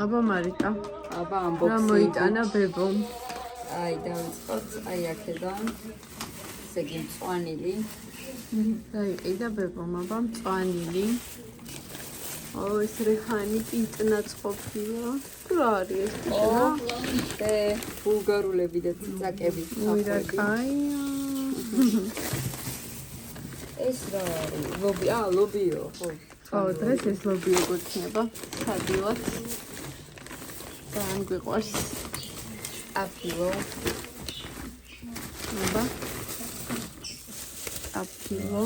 აბა მარიტა. აბა ამბობ. რა მოიტანა ბებომ? აი დავიწყოთ, აი აქედან. ესე იგი მწვანილი. დაიყიდა ბებომ აბა მწვანილი. ო ეს რეჰანი პიტნაც ყოფილა. თუ რა არის ეს პიტნა? ბულგარულები და ციცაკები. ой რა კაია. ეს რა არის? ლობიო, ხო. ხო, დღეს ეს ლობიო გოჩნება. სადილად. ძალიან გვიყვარს. აფილო. აბა. აფილო.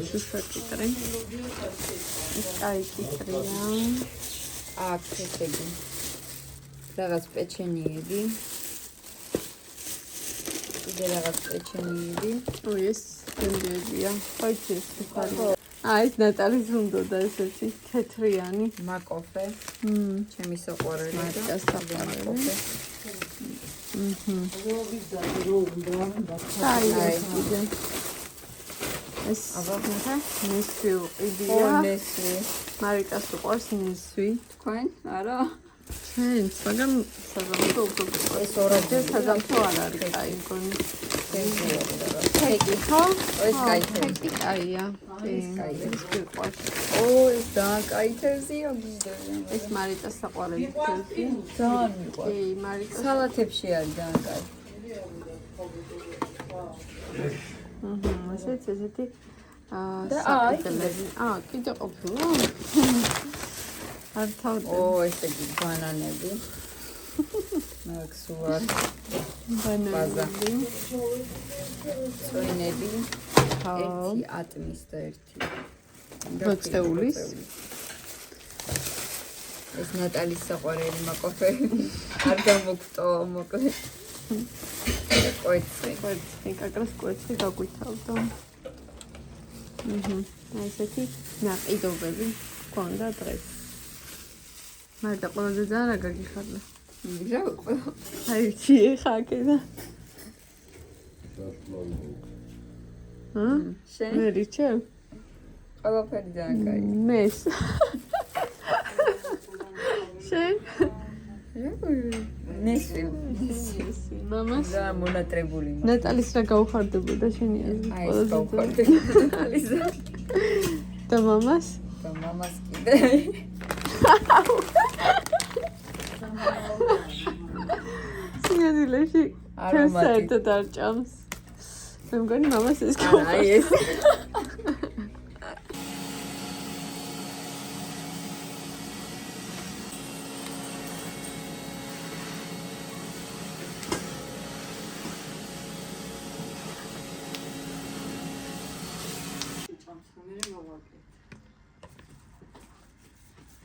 შუშაკიტრი. კაიკიტრია. აქ ესე იგი. რაღაც პეჩენიები. კიდე რაღაც პეჩენიები. ой ეს გემრიელია. ხაიჩი ეს ხარი. ეს ნატალის უნდოდა ესეთი თეთრიანი მაკოფე. ჩემი საყვარელი და მაკოფე. ეს აბა ნესვი უყიდია. ნესვი. მარიკას უყვარს ნესვი. თქვენ? არა. ჩვენც, მაგრამ საზამთრო უფრო ეს ორაჯერ საზამთრო არ არის კაი მგონი. კეიკი ხო? ეს კაი. კეიკი კაია. ეს კაი. ეს გვიყვარს. ეს ძალიან კაი თევზია გიზდა. ეს მარიტას საყვარელი თევზი. ძალიან მიყვარს. კი, მარიტას სალათებში არის ძალიან კაი. ესეც ესეთი და კიდე ყოფილა? არ თავი. ესე იგი ბანანები. მაქსუარ. ბანანები. წვენები. ხო. ერთი ატმის და ერთი. მოწეულის. ეს ნატალის საყვარელი მაკოფე. არ გამოგტო მოკლედ. კვეცი. კაკრას კვეცი გაგვითავდა. ესეთი ნაყიდობები გქონდა დღეს. მარდა ყველაზე ძალიან რა გაგიხარდა? აი ხა კიდე. შენ? მე რიჩევ? ყველაფერი ძალიან კაი. მეს. შენ? ნესვი. მამას? და მონატრებული. ნატალის რა გაუხარდებოდა შენი აზრით? აი ეს გაუხარდებოდა ნატალის. და მამას? და მამას კიდე. სინამდვილეში საერთოდ არ ჭამს. მე მგონი მამას ეს გაუხარდა. აი ეს.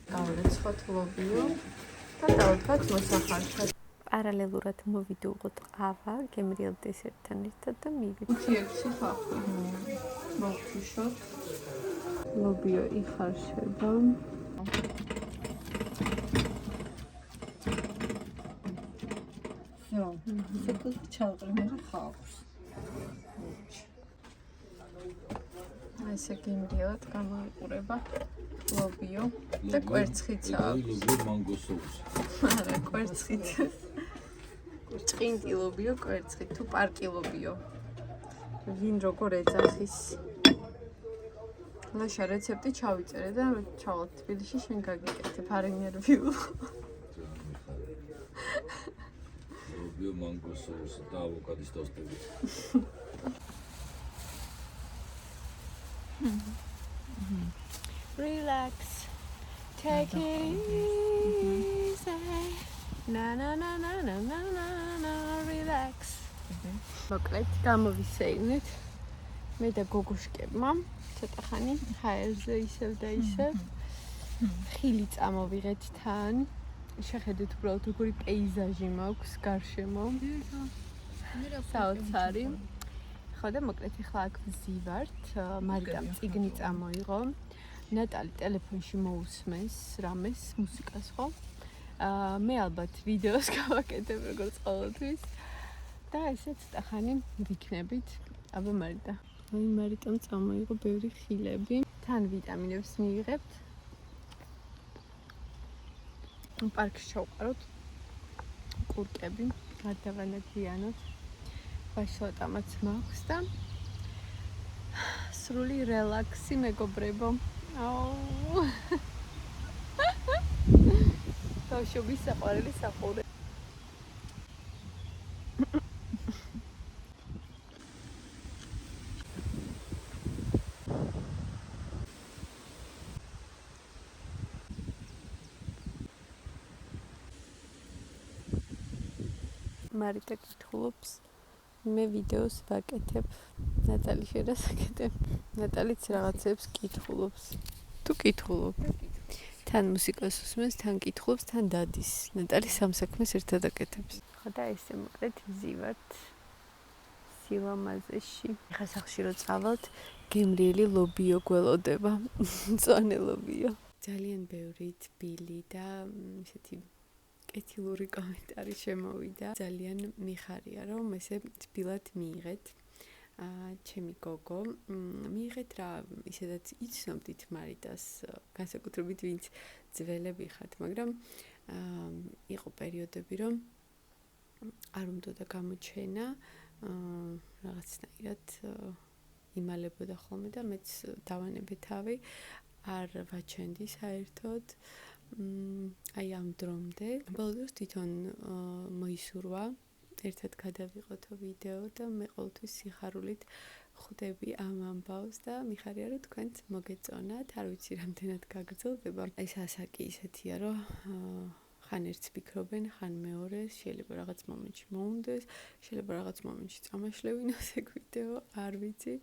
გავერცხოთ ლობიო და დავთვალოთ მოსახარშად. პარალელურად მოვიდუღოთ ყავა, გემრიელ დესერტთან ერთად და მივიდეთ. 5-6 ხახვი. მოვთიშოთ. ლობიო იხარშება. всё. ცოტა ჩავყრიმე და ხავს. ესე გემრიელად გამოიყურება ლობიო და კვერცხიც აქვს. ლობიო მანგო соуსი. არა, კვერცხით. ჭყინტი ლობიო, კვერცხით თუ პარკი ლობიო. ვინ როგორ ეძახის. ლაშა რეცეპტი ჩავიწერე და ჩავალ თბილისში შენ გაგიკეთებ, არ ინერვიულ. ლობიო მანგო соуსი და ავოკადოს ტოსტები. Relax. Take it easy. Na na na na na na na relax. მოკლედ გამოვისეირნეთ. მე და გოგუშკებმა ცოტა ხანი ჰაერზე ისევ და ისევ ხილი წამოვიღეთ თან. შეხედეთ უბრალოდ როგორი პეიზაჟი მაქვს გარშემო. საოცარი. ხო და მოკლედ ახლა აქ ვზივართ. მარიტამ წიგნი წამოიღო. ნატალი ტელეფონში მოусმენს რამეს მუსიკას ხო? მე ალბათ ვიდეოს გავაკეთებ როგორც ყოველთვის. და ესე ცოტა ხანი ვიქნებით. აბა მარიტა აი მარიტამ წამოიღო ბევრი ხილები. თან ვიტამინებს მიიღებთ. პარკში ჩავყაროთ. კურკები, არ დავანადიანოთ. ბაშლატამაც მაქვს და სრული რელაქსი მეგობრებო. აუ. ბავშვობის საყვარელი საყურე. მარიტა კითხულობს, მე ვიდეოს ვაკეთებ. ნატალი შედასაკეთებ. ნატალიც რაღაცებს კითხულობს. თუ კითხულობ. თან მუსიკას უსმენს, თან კითხულობს, თან დადის. ნატალი სამ საქმეს ერთად აკეთებს. ხო და ესე მოკლედ ვზივართ სილამაზეში. ხა სახში რო წავალთ, გემრიელი ლობიო გველოდება. მწვანე ლობიო. ძალიან ბევრი თბილი და ისეთი კეთილური კომენტარი შემოვიდა. ძალიან მიხარია, რომ ესე თბილად მიიღეთ. ჩემი გოგო, მიიღეთ რა, ისედაც იცნობდით მარიტას, განსაკუთრებით ვინც ძველები ხართ, მაგრამ იყო პერიოდები, რომ არ უნდოდა გამოჩენა, რაღაცნაირად იმალებოდა ხოლმე და მეც დავანებე თავი, არ ვაჩენდი საერთოდ. აი ამ დრომდე ბოლოს თვითონ მოისურვა ერთად გადავიღოთო ვიდეო და მე ყოველთვის სიხარულით ხვდები ამ ამბავს და მიხარია რომ თქვენც მოგეწონათ, არ ვიცი რამდენად გაგრძელდება. ეს ასაკი ისეთია რომ ხან ერთს ფიქრობენ, ხან მეორეს, შეიძლება რაღაც მომენტში მოუნდეს, შეიძლება რაღაც მომენტში წამაშლევინოს ეგ ვიდეო, არ ვიცი.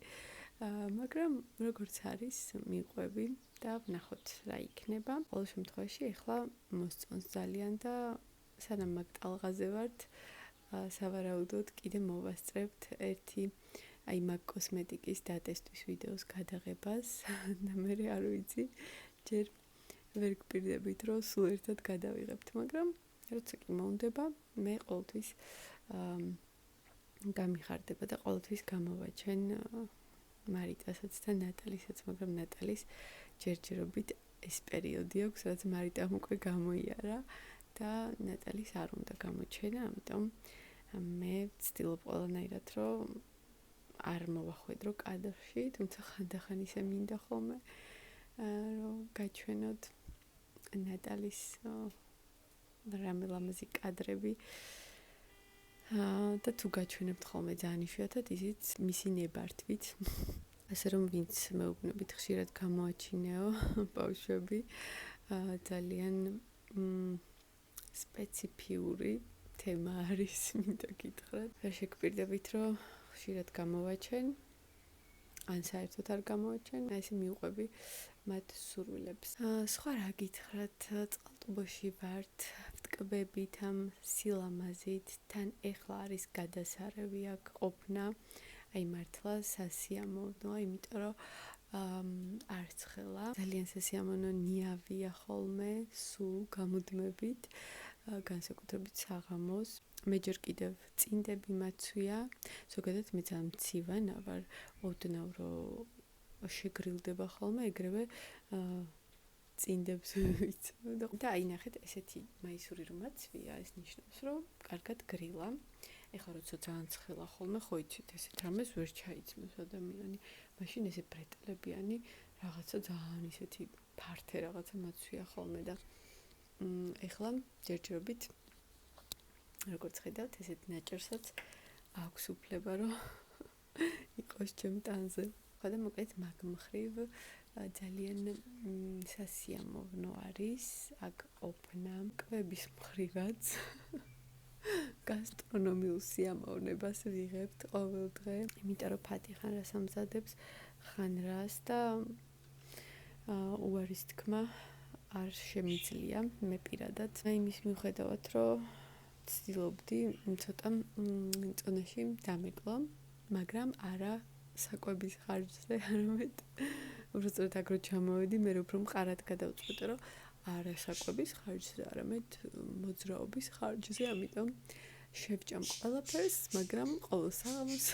მაგრამ როგორც არის, მიყვები და ვნახოთ რა იქნება. ყოველ შემთხვევაში ახლა მოსწონს ძალიან და სანამ მაგ ტალღაზე ვართ, სავარაუდოდ კიდე მოვასწრებთ ერთი აი მაგ კოსმეტიკის დატესტვის ვიდეოს გადაღებას და მე არ ვიცი, ჯერ ვერ გპირდებით რომ სულ ერთად გადავიღებთ, მაგრამ როცა კი მოუნდება, მე ყოველთვის გამიხარდება და ყოველთვის გამოვაჩენ მარიტასაც და ნატალისაც, მაგრამ ნატალის ჯერჯერობით ეს პერიოდი აქვს, რაც მარიტამ უკვე გამოიარა და ნატალის არ უნდა გამოჩენა, ამიტომ მე ვცდილობ ყველანაირად რომ არ მოვახვედრო კადრში, თუმცა ხანდახან ისე მინდა ხოლმე რომ გაჩვენოთ ნატალის რამე ლამაზი კადრები და თუ გაჩვენებთ ხოლმე ძალიან იშვიათად ისიც მისი ნებართვით. ასე რომ ვინც მეუბნებით ხშირად გამოაჩინეო ბავშვები ძალიან სპეციფიური თემა არის, მინდა გითხრათ. რა შეგპირდებით რომ ხშირად გამოვაჩენ ან საერთოდ არ გამოვაჩენ, ესე მიუყვები მათ სურვილებს. სხვა რა გითხრათ, წყალტუბოში ვართ, ვტკბებით ამ სილამაზით, თან ეხლა არის გადასარევი აქ ყოფნა. აი მართლა სასიამოვნოა, იმიტომ რომ არც ხელა ძალიან სასიამოვნო ნიავია ხოლმე, სულ გამუდმებით, განსაკუთრებით საღამოს. მე ჯერ კიდევ წინდები მაცვია, ზოგადად მე ძალიან მცივანა ვარ, ოდნავ რომ შეგრილდება ხოლმე, ეგრევე წინდებს ვიცნობ და აი ნახეთ, ესეთი მაისური რომ მაცვია, ეს ნიშნავს, რომ კარგად გრილა. ეხლა როცა ძალიან ცხელა ხოლმე, ხო იცით, ესეთ რამეს ვერ ჩაიცმოს ადამიანი, მაშინ ესე ბრეტელებიანი რაღაცა ძალიან ისეთი ფართე რაღაცა მაცვია ხოლმე და ეხლა ჯერჯერობით როგორც ხედავთ, ესეთ ნაჭერსაც აქვს უფლება რომ იყოს ჩემ ტანზე. ხო და მოკლედ მაგ მხრივ ძალიან სასიამოვნო არის აქ ყოფნა, კვების მხრივაც გასტრონომიულ სიამოვნებას ვიღებთ ყოველ დღე, იმიტომ რომ ფათი ხან რას ამზადებს, ხან რას და უარის თქმა არ შემიძლია მე პირადად. იმის მიუხედავად, რომ ვცდილობდი ცოტა წონაში დამეკლო, მაგრამ არა საკვების ხარჯზე, არამედ უბრალოდ აგრო ჩამოვედი, მე უფრო მყარად გადავწყვეტე, რომ არა საკვების ხარჯზე, არამედ მოძრაობის ხარჯზე, ამიტომ შევჭამ ყველაფერს, მაგრამ ყოველ საღამოს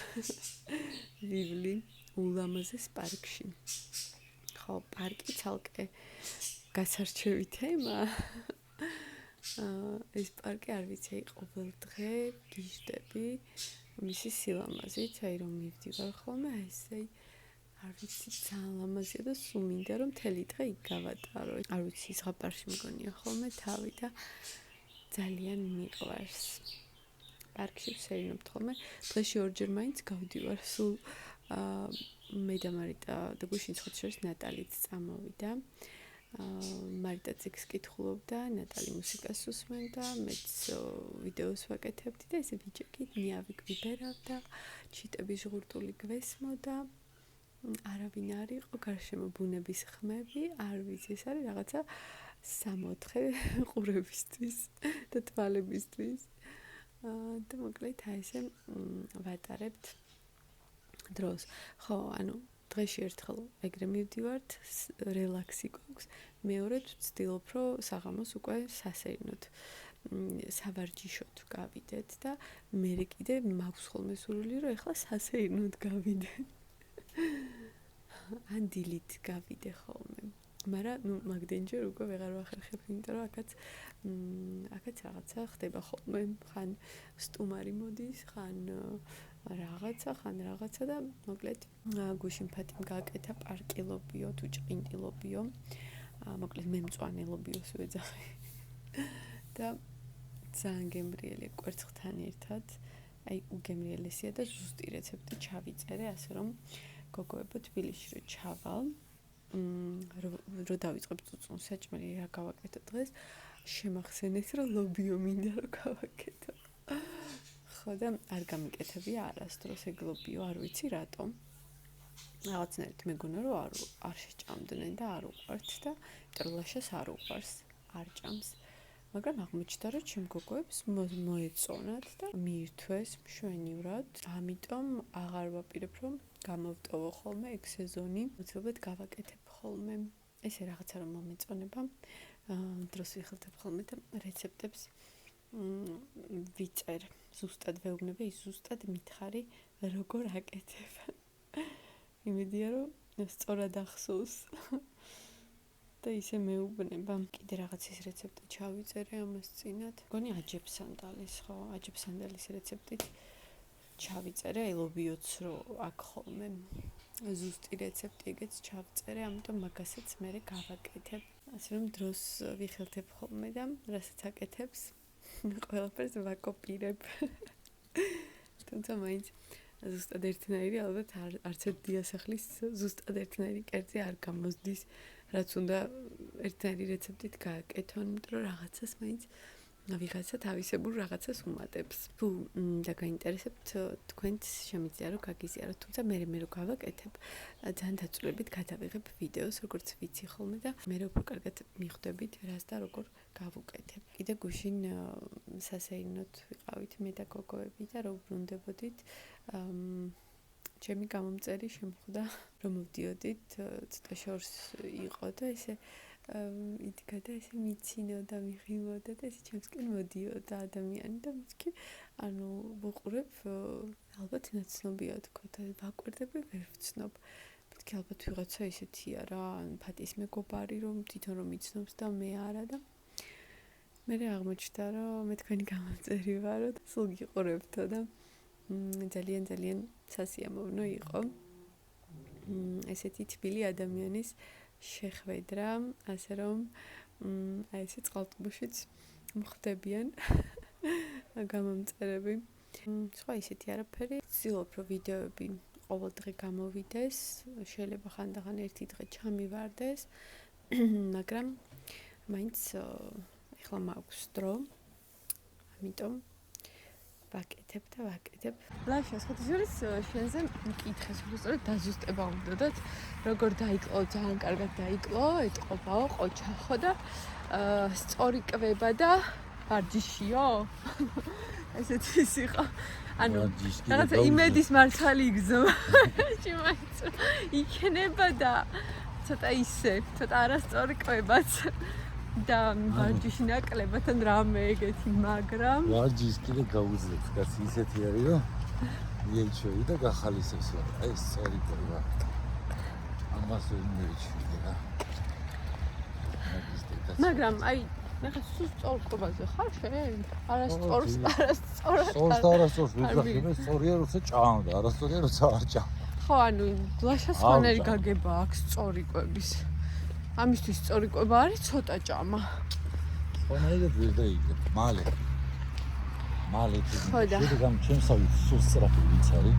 ვივლი ულამაზეს პარკში. ხო, პარკი ცალკე გასარჩევი თემა. ეს პარკი არ ვიცი, ყოველ დღე გიჟდები მისი სილამაზით, აი რომ მივდივარ ხოლმე, აი ესე არ ვიცი, ძალიან ლამაზია და სულ მინდა რომ მთელი დღე იქ გავატარო. არ ვიცი, ზღაპარში მგონია ხოლმე თავი და ძალიან მიყვარს. პარკში ვსეირნობთ ხოლმე. დღეში ორჯერ მაინც გავდივარ. სულ მე და მარიტა და გუშინ ხოთშორის ნატალიც წამოვიდა. მარიტა ციკს კითხულობდა, ნატალი მუსიკას უსმენდა, მეც ვიდეოს ვაკეთებდი და ესე ბიჭები ნიავი გვიბერავდა, ჩიტები ჟღურტული გვესმოდა. არავინ არ იყო, გარშემო ბუნების ხმები, არ ვიცი, ეს არის რაღაცა 64 ყურებისთვის და თვალებისთვის. და მოკლედ აი ესე ვატარებთ დროს. ხო, ანუ დღეში ერთხელ ეგრე მივდივართ, რელაქსი გვაქვს. მეორედ ვცდილობ, რომ საღამოს უკვე სასეირნოდ სავარჯიშოდ გავიდეთ და მე კიდე მაქვს ხოლმე სურვილი, რომ ეხლა სასეირნოდ გავიდე. ან დილით გავიდე ხოლმე. მაგრამ ნუ მაგდენჯერ უკვე ვეღარ ვახერხებ, იმიტომ რომ აქაც რაღაცა ხდება ხოლმე. ხან სტუმარი მოდის, ხან რაღაცა და მოკლედ გუშინ ფატიმ გააკეთა პარკილობიო თუ ჭყინტილობიო. მოკლედ მე მწვანელობიოს ვეძახი. და ძალიან გემრიელი კვერცხთან ერთად. აი უგემრიელესია და ზუსტი რეცეპტი ჩავიწერე, ასე რომ გოგოებო თბილისში რო ჩავალ, რო დავიწყებ წუწუნ საჭმელი რა გავაკეთო დღეს, შემახსენეთ რომ ლობიო მინდა რომ გავაკეთო. ხო და არ გამიკეთებია არასდროს ეგ ლობიო, არ ვიცი რატომ. რაღაცნაირად მეგონა რომ არ შეჭამდნენ და არ უყვართ და ტრლაშას არ უყვარს, არ ჭამს. მაგრამ აღმოჩნდა რომ ჩემ გოგოებს მოეწონათ და მიირთვეს მშვენივრად. ამიტომ აღარ ვაპირებ რომ გამოვტოვო ხოლმე ეგ სეზონი. უცებად გავაკეთებ ხოლმე. ესე რაღაცა რომ მომეწონება, დროს ვიხელთებ ხოლმე და რეცეპტებს ვიწერ. ზუსტად ვეუბნები, ის ზუსტად მითხარი როგორ აკეთებ. იმედია რომ სწორად ახსოვს. და ისე მეუბნება. კიდე რაღაც ის რეცეპტი ჩავიწერე ამას წინათ. მგონი აჯებსანდალის, ხო, აჯებსანდალის რეცეპტით ჩავიწერე, აი ლობიოც რო აქ ხოლმე ზუსტი რეცეპტი ეგეც ჩავწერე, ამიტომ მაგასაც მე გავაკეთებ. ასე რომ დროს ვიხელთებ ხოლმე და რასაც აკეთებს, ყველაფერს ვაკოპირებ. თუმცა მაინც ზუსტად ერთნაირი, ალბათ არც ერთ დიასახლის ზუსტად ერთნაირი კერძი არ გამოსდის. რაც უნდა ერთნაირი რეცეპტით გააკეთონ, იმიტომ რომ რაღაცას მაინც ვიღაცა თავისებურ რაღაცას უმატებს. თუ დაგაინტერესებთ, თქვენც შემიძლია რომ გაგიზიაროთ, თუმცა მე რო გავაკეთებ, ძალიან დაწვრილებით გადავიღებ ვიდეოს, როგორც ვიცი ხოლმე და მე უფრო კარგად მიხვდებით, რას და როგორ გავუკეთებ. კიდე გუშინ სასეირნოდ ვიყავით მე და გოგოები და რო ბრუნდებოდით, ჩემი გამომწერი შემხვდა, რომ მოვდიოდით, ცოტა შორს იყო და ესე იდგა და ესე მიცინოდა, მიღიმოდა და ესე ჩემსკენ მოდიოდა ადამიანი და მეთქი, ანუ ვუყურებ, ალბათ ნაცნობია თქო და ვაკვირდები, ვერ ვცნობ. მეთქი ალბათ ვიღაცა ისეთია რა, ფატის მეგობარი რომ თვითონ რომ იცნობს და მე არა და მე აღმოჩნდა რომ მე თქვენი გამომწერი ვარო და სულ გიყურებთო და ძალიან სასიამოვნო იყო. ესეთი თბილი ადამიანის შეხვედრა, ასე რომ აი ესე წყალტუბოშიც მხდებიან გამომწერები. სხვა ისეთი არაფერი. ვცდილობ რომ ვიდეოები ყოველ დღე გამოვიდეს, შეიძლება ხანდახან ერთი დღე ჩამივარდეს, მაგრამ მაინც ეხლა მაქვს დრო, ამიტომ ვაკეთებ და ვაკეთებ. ლაშა, ხოთიშორის შენზე მკითხეს, უბრალოდ დაზუსტება უნდათ, როგორ დაიკლო, ძალიან კარგად დაიკლო, ეთყობაო, ყოჩახო და სწორი კვება და ვარჯიშიო. ესეთი ის იყო. ანუ რაღაცა იმედის მართალი იგზო. შემაიც იქნება და ცოტა ისე, ცოტა არასწორი კვებაც. და ვარჯიში ნაკლებად ან რამე ეგეთი, მაგრამ ვარჯიშს კიდე გაუძლებს, კაცი ისეთი არის, რომ მიეჩვეი და გახალისებს რა. ეს სწორი ყובה. ამას ვერ მიეჩვეი რა. მაგრამ აი ნახე სულ სწორკობაზე ხარ შენ? არასწორს სწორს და არასწორს ვიძახი მე სწორია როცა ჭამდა, არასწორია როცა არ ჭამ. ხო, ანუ ლაშას ხანერი გაგება აქვს სწორი კვების. ამისთვის სწორი კვება არის ცოტა ჭამა. ხონაიდად ვერ დაიგებ. მალე ხო და. შედეგამ ჩემსავი სულ სწრაფი ვინც არის.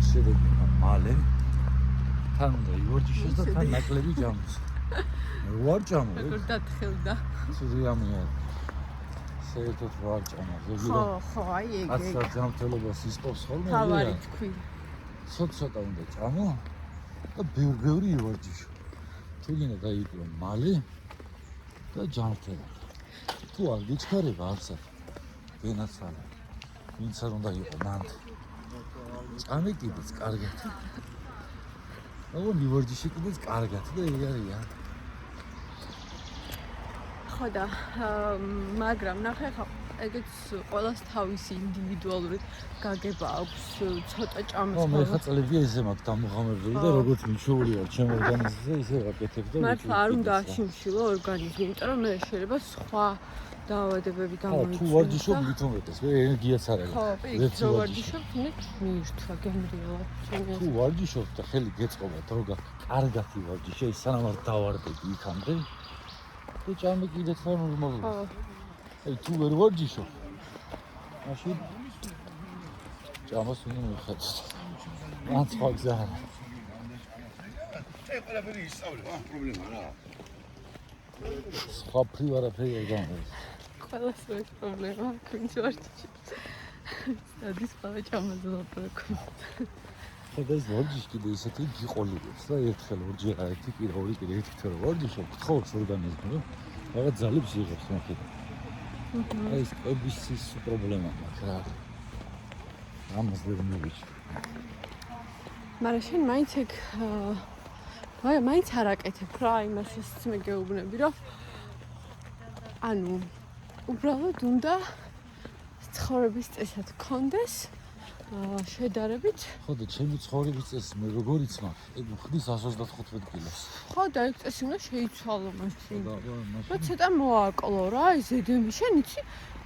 შედეგმა მალე თან უნდა ივორჯიშოს და თან ნაკლები ჭამოს. ვარ ჭამო. როგორ დათხილდა. ცუდიამია. საერთოდ ვარ ჭამო. ხო, აი ეგ. ასე ჯანმრთელობას ისწავს ხოლმე. თავარი თქვი. ცოტა უნდა ჭამო და ბევრი ივარჯიშო. თუ გინდა დაიკლო მალე და ჯანმრთელი. თუ არ გიჩქარება არცად. გენაცვალე. ვინც არ უნდა იყო მანდ. ჭამე კიდეც კარგად. აბა ივარჯიში კიდეც კარგად და ეგ არია. ხო და მაგრამ ნახე ხა ეგეც ყველას თავისი ინდივიდუალური გაგება აქვს ცოტა ჭამის. ხო მე ხა წლებია ისე მაქვს დამოღამებული და როგორც მიჩვეული ვარ ჩემ ორგანიზმზე ისე ვაკეთებ და მართლა არ უნდა აშიმშილო ორგანიზმი, იმიტომ რომ მე შეიძლება სხვა დაავადებები თუ გამოიწვიოს. ვარჯიშობ მithumetes მე ენერგიაც არ აქვს. ხო, პირიქით ვარჯიშობ, მე მიირთვა გემრიელა. თუ ვარჯიშობ და ხელი გეწყობა დროგა კარგად ვარჯიშე ის სანამ არ დავარდები იქამდე და ჭამე კიდეც რა ნორმალურია. ხო. აი თუ ვერ ვარჯიშობ მაშინ ჭამას უნდა მიხატოს. მან სხვა გზა არა. აი ყველაფერი ისწავლე, პრობლემა რა. სხვა ფრი არაფერი არ გამოდის. ყველას ეს პრობლემა აქვს ვარჯიშობს. სადის ყველა ჭამაზე ლაპარაკობ. ხოდა ეს ვარჯიში კიდე ისეთი გიყოლიბებს და ერთხელ ორჯერ ერთი კიდე ორი კიდე ერთი თვე ვარჯიშობ, გთხოვს ორგანიზმი რომ რაღაც ძალებს იღებს მაქედან. აი ეს კვების ის პრობლემა მაქვს რა. ამას ვერ მივიჩვი. მაგრამ შენ მაინც ეგ მაინც არ აკეთებ რა იმასაც მე გეუბნები რომ ანუ უბრალოდ უნდა ცხოვრების წესად გქონდეს შედარებით. ხო და ჩემი ცხოვრების წესი მე როგორიც მაქვს, ეგ ხდის 125 კილოს. ხო და ეგ წესი უნდა შეიცვალო მაშინ. და რა ცოტა მოაკლო რა ეს ზედემი შენ იცი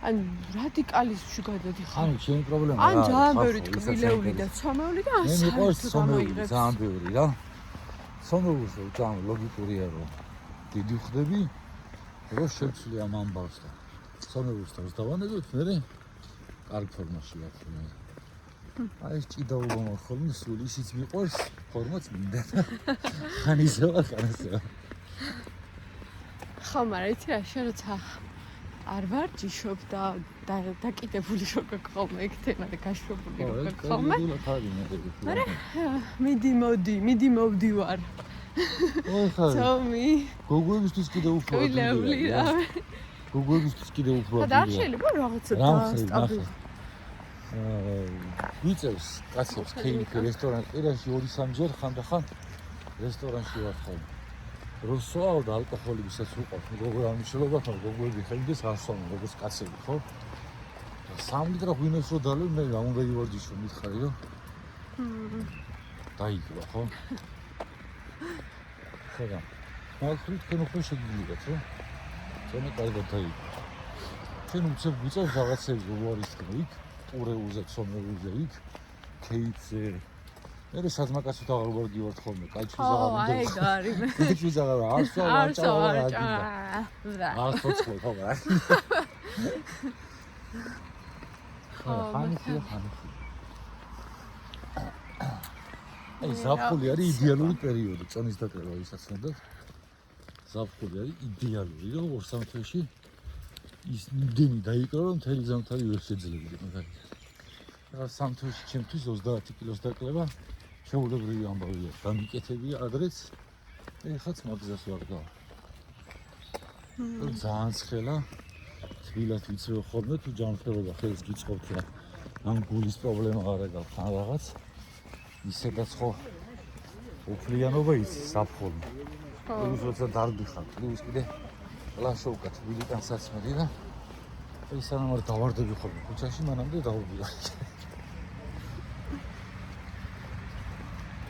ან რადიკალიზმში გადადიხარ. ანუ ჩემი პრობლემა ან ძალიან ბევრი ტკბილეული და ცომეული და მე მიყვარს საერთოდ ცომეული გამოიღებს. ძალიან ბევრი რა. ცომეულს ვჭამ ლოგიკურია რომ დიდი ხდები რომ შევცვლი ამ ამბავს და ცომეულს თავს დავანებოთ მე კარგ ფორმაში ვარ მე. აი ეს ჭიდაობა მაქვს ხოლმე სულ ისიც მიყვარს ფორმაც მინდა. ხან ისე ვარ ხან ისე ვარ. ხო მაგრამ იცი რა შენ როცა არ ვარჯიშობ და დაკიდებული შოკა ხოლმე ეგ თემა და გაშვებული როკა ხოლმე. მაგრამ მიდი მოვდი ვარ. ой ხარ. ცომი. გოგოებისთვის კიდე უფრო კვილეული რა. გოგოებისთვის კიდე უფრო და არ შეიძლება რაღაცა დაასტაბილო. ვიწევს კაცებს ქეიმიკი რესტორანი ერაში 2-3 ჯერ ხანდახან რესტორანში ვარ ხოლმე. როსოა და ალკოჰოლისაც უყავს. როგორ ამიშლობა ხო გოგოები ხელდეს ასვამო როგორც კაცები ხო? 3 ლიტრა ღვინოს რო დალევ მე რა უნდა ივარჯიშო მითხარი რომ დაიკლო ხო? ხოდა მაგით თქვენ უფრო შეგიძლიათ რა? თქვენი კარგად დაიკლო. ჩვენ უცებ ვიწევს რაღაცები უარის იქ პურეულზე ცომეულზე იქ ქეითზე მე საძმაკაცო აღარ გივართ ხოლმე კაჩის აღარ აი ეგ არის მე. კაჩის აღარ არსო რა. ახოცხო ხო რა. ხანი. აი ზაფხული არის იდეალური პერიოდი წონის დაკრება ვისაც ნდათ. ზაფხული არის იდეალური რომ 2-3 თვეში ის იმდენი დაიკრო რომ მთელი ზამთარი ვერ შეძლებდი მაგალითად. რა 3 თვეში ჩემთვის 30 კილოს დაკლება შეულებრივი ამბავია. გამიკეთებია ადრეც ეხაც მაგზას ვარ და. ძალიან ცხელა თბილად ვიცრევ ხოლმე თუ ჯანმრთელობა ხელს გიწყობთ რა. ამ გულის პრობლემა არ აქვს ან რაღაც ისედაც ხო უფლიანობა იცი საფხოლი. ის როცა დარგიხარ, ის კიდე ლაშოვკა თბილიდან საცმელი და ის სანამ არ დავარდები ხოლმე ქუჩაში მანამდე დავდივარ.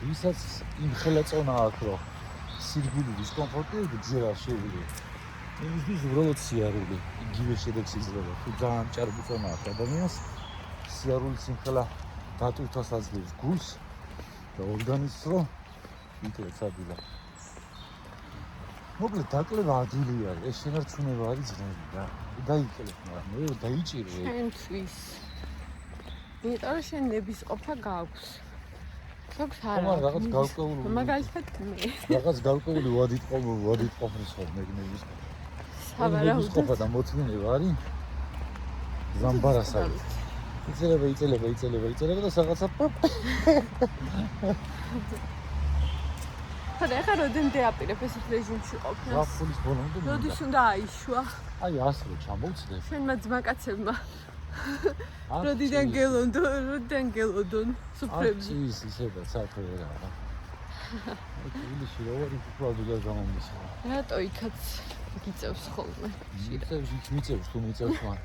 ვისაც იმ ხელაწონა აქვს, რომ სირბილი დისკომფორტი ჯერ არ შეუძლია. იმისთვის უბრალოდ სიარული, იგივე შედეგს იძლევა. თუ ძალიან ჭარბუწონა აქვს ადამიანს, სიარული სიმხელა დატვირთვას აძლევს გულს და ორგანიზმს, რომ იტოვებს ადგილად. მოკლედ დაკლება ადვილი არის, ეს შენარჩუნება არის ძნელი და დაიკლებ, მაგრამ მე დაიჭირე. შენთვის. იმიტომ რომ შენ ნების ყოფა გაქვს. გაქვს არა. მაგრამ რაღაც გავკეული. მაგალითად მე. რაღაც გავკეული ვადით ყოფნის ხოლმე ნების. სავარაუდოდ ყოფა და მოთმინება არის ზამბარასავით. იწელება და რაღაცა ხოდა როდემდე აპირებ ეს რეჟიმში ყოფნას? ზაფხულის ბოლომდე. როდის უნდა აიშვა? აი ასე რომ ჩამოვწდე. შენმა ძმაკაცებმა როდიდან გელოდონ სუფრები. ის ისედაც საქმე რა. ილში რა ვარ უბრალოდ გამომდის. რატო იქაც გიწევს ხოლმე? მიწევს თუ მიწევს მან.